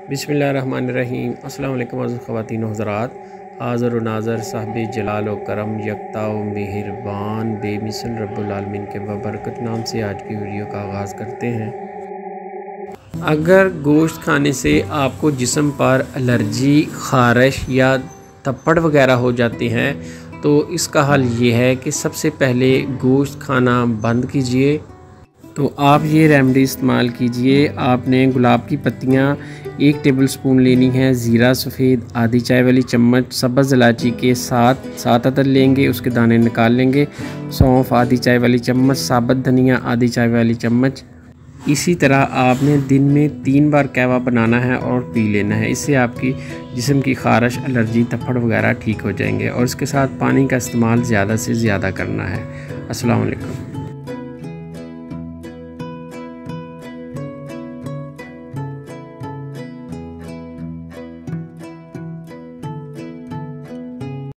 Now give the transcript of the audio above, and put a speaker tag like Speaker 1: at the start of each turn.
Speaker 1: बिस्मिल्लाहिर्रहमानिर्रहीम। अस्सलाम वालेकुम ख़वातीन व हज़रात। हाज़िर व नाज़र साहिब जलाल व करम यकता व मेहरबान बेमिसल रब्बुल आलमीन के बबरकत नाम से आज की वीडियो का आगाज़ करते हैं। अगर गोश्त खाने से आपको जिस्म पर एलर्जी, ख़ारिश या तप्पड़ वगैरह हो जाती हैं तो इसका हल ये है कि सबसे पहले गोश्त खाना बंद कीजिए। तो आप ये रेमेडी इस्तेमाल कीजिए। आपने गुलाब की पत्तियाँ 1 टेबलस्पून लेनी है, ज़ीरा सफ़ेद आधी चाय वाली चम्मच, सब्ज़ इलायची के 7 अदद लेंगे, उसके दाने निकाल लेंगे, सौंफ आधी चाय वाली चम्मच, साबुत धनिया आधी चाय वाली चम्मच। इसी तरह आपने दिन में 3 बार कहवा बनाना है और पी लेना है। इससे आपकी जिस्म की ख़ारिश, एलर्जी, तप्पड़ वगैरह ठीक हो जाएंगे। और इसके साथ पानी का इस्तेमाल ज़्यादा से ज़्यादा करना है। अस्सलाम वालेकुम।